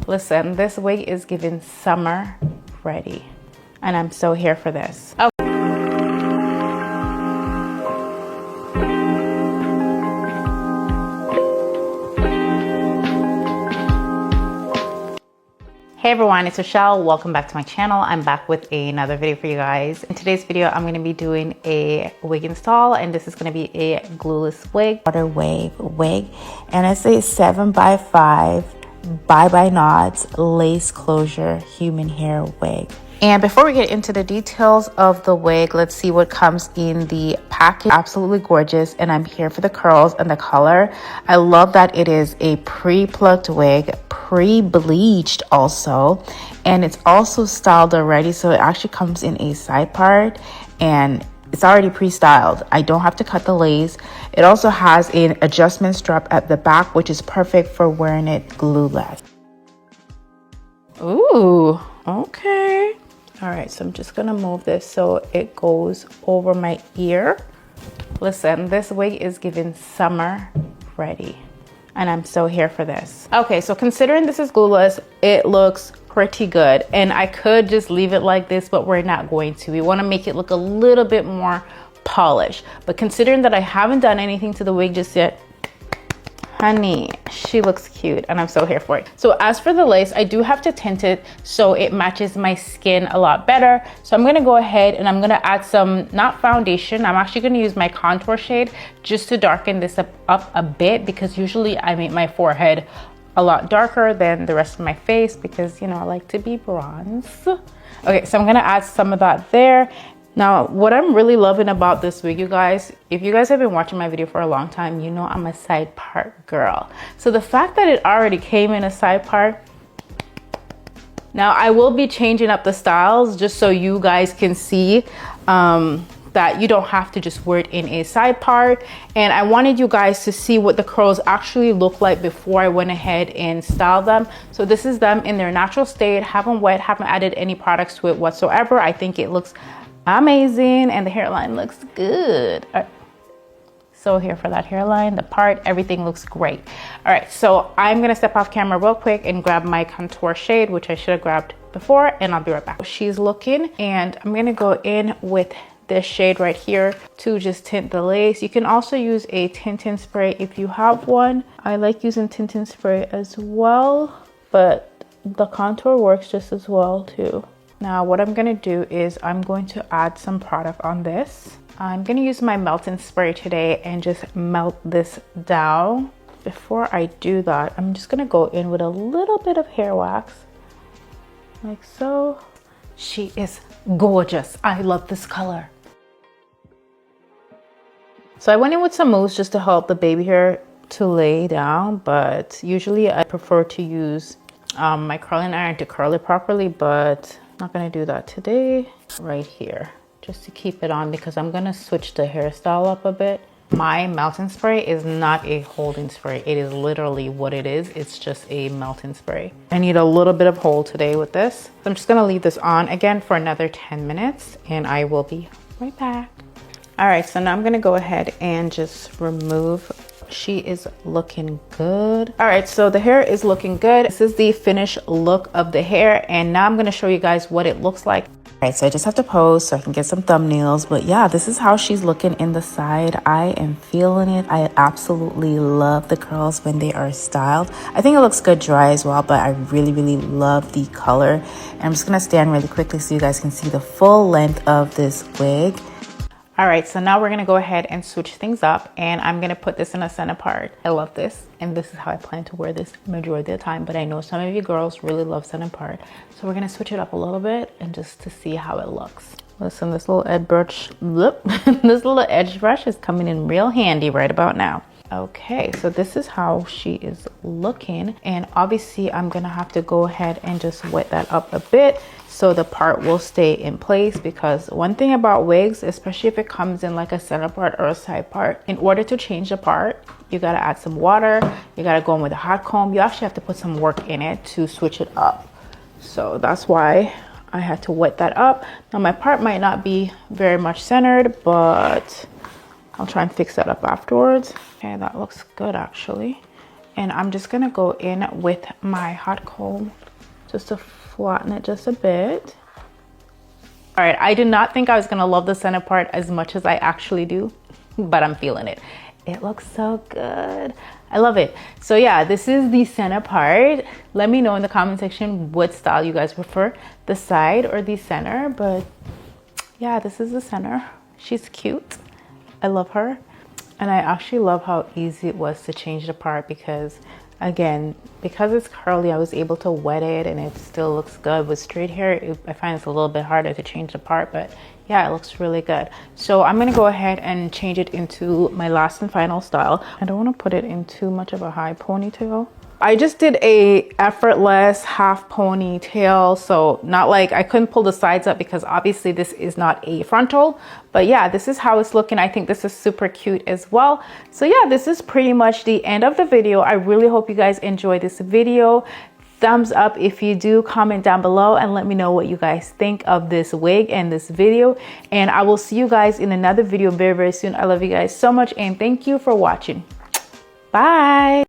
Listen, this wig is giving summer ready, and I'm so here for this. Okay. Hey everyone, it's Rochelle. Welcome back to my channel. I'm back with another video for you guys. In today's video, I'm going to be doing a wig install, and this is going to be a glueless wig. Water wave wig, and it's a 7x5 bye-bye knots lace closure human hair wig. And before we get into the details of the wig, let's see what comes in the package. Absolutely gorgeous, and I'm here for the curls and the color. I love that it is a pre-plucked wig, pre-bleached also, and it's also styled already, so it actually comes in a side part and it's already pre-styled. I don't have to cut the lace. It also has an adjustment strap at the back, which is perfect for wearing it glueless. Ooh, okay. All right, so I'm just gonna move this so it goes over my ear. Listen, this wig is giving summer ready, and I'm so here for this. Okay, so considering this is glueless, it looks pretty good, and I could just leave it like this, but we're not going to. We want to make it look a little bit more polished, but considering that I haven't done anything to the wig just yet, honey, she looks cute, and I'm so here for it. So as for the lace, I do have to tint it so it matches my skin a lot better. So I'm going to go ahead and I'm going to add some, not foundation, I'm actually going to use my contour shade just to darken this up a bit, because usually I make my forehead a lot darker than the rest of my face because, you know, I like to be bronze. Okay, so I'm going to add some of that there. Now, what I'm really loving about this wig, you guys, if you guys have been watching my video for a long time, you know I'm a side part girl. So the fact that it already came in a side part, now I will be changing up the styles just so you guys can see that you don't have to just wear it in a side part. And I wanted you guys to see what the curls actually look like before I went ahead and styled them. So this is them in their natural state, haven't wet, haven't added any products to it whatsoever. I think it looks amazing, and the hairline looks good. All right. So here for that hairline, the part, everything looks great. All right, so I'm gonna step off camera real quick and grab my contour shade, which I should have grabbed before, and I'll be right back. She's looking, and I'm gonna go in with this shade right here to just tint the lace. You can also use a tinting spray if you have one. I like using tinting spray as well, but the contour works just as well too. Now what I'm going to do is I'm going to add some product on this. I'm going to use my melting spray today and just melt this down. Before I do that, I'm just going to go in with a little bit of hair wax, like so. She is gorgeous. I love this color. So I went in with some mousse just to help the baby hair to lay down, but usually I prefer to use my curling iron to curl it properly, but not gonna do that today. Right here, just to keep it on, because I'm gonna switch the hairstyle up a bit. My melting spray is not a holding spray. It is literally what it is. It's just a melting spray. I need a little bit of hold today with this. I'm just gonna leave this on again for another 10 minutes and I will be right back. All right, so now I'm gonna go ahead and just remove. She is looking good. All right, so the hair is looking good. This is the finished look of the hair, and now I'm gonna show you guys what it looks like. All right, so I just have to pose so I can get some thumbnails, but yeah, this is how she's looking in the side. I am feeling it. I absolutely love the curls when they are styled. I think it looks good dry as well, but I really, really love the color. And I'm just gonna stand really quickly so you guys can see the full length of this wig. All right, so now we're gonna go ahead and switch things up, and I'm gonna put this in a center part. I love this, and this is how I plan to wear this majority of the time, but I know some of you girls really love center part. So we're gonna switch it up a little bit and just to see how it looks. Listen, this little edge brush, this little edge brush is coming in real handy right about now. Okay, so this is how she is looking, and obviously I'm gonna have to go ahead and just wet that up a bit so the part will stay in place, because one thing about wigs, especially if it comes in like a center part or a side part, in order to change the part, you gotta add some water, you gotta go in with a hot comb, you actually have to put some work in it to switch it up. So that's why I had to wet that up. Now my part might not be very much centered, but I'll try and fix that up afterwards. Okay, that looks good actually. And I'm just gonna go in with my hot comb just to flatten it just a bit. All right, I did not think I was gonna love the center part as much as I actually do, but I'm feeling it. It looks so good. I love it. So yeah, this is the center part. Let me know in the comment section what style you guys prefer, the side or the center. But yeah, this is the center. She's cute. I love her. And I actually love how easy it was to change the part because, again, because it's curly, I was able to wet it and it still looks good. With straight hair, I find it's a little bit harder to change the part, but yeah, it looks really good. So I'm gonna go ahead and change it into my last and final style. I don't want to put it in too much of a high ponytail. I just did a effortless half ponytail, so not like I couldn't pull the sides up because obviously this is not a frontal, but yeah, this is how it's looking. I think this is super cute as well. So yeah, this is pretty much the end of the video. I really hope you guys enjoyed this video. Thumbs up if you do, comment down below and let me know what you guys think of this wig and this video, and I will see you guys in another video very soon. I love you guys so much and thank you for watching. Bye.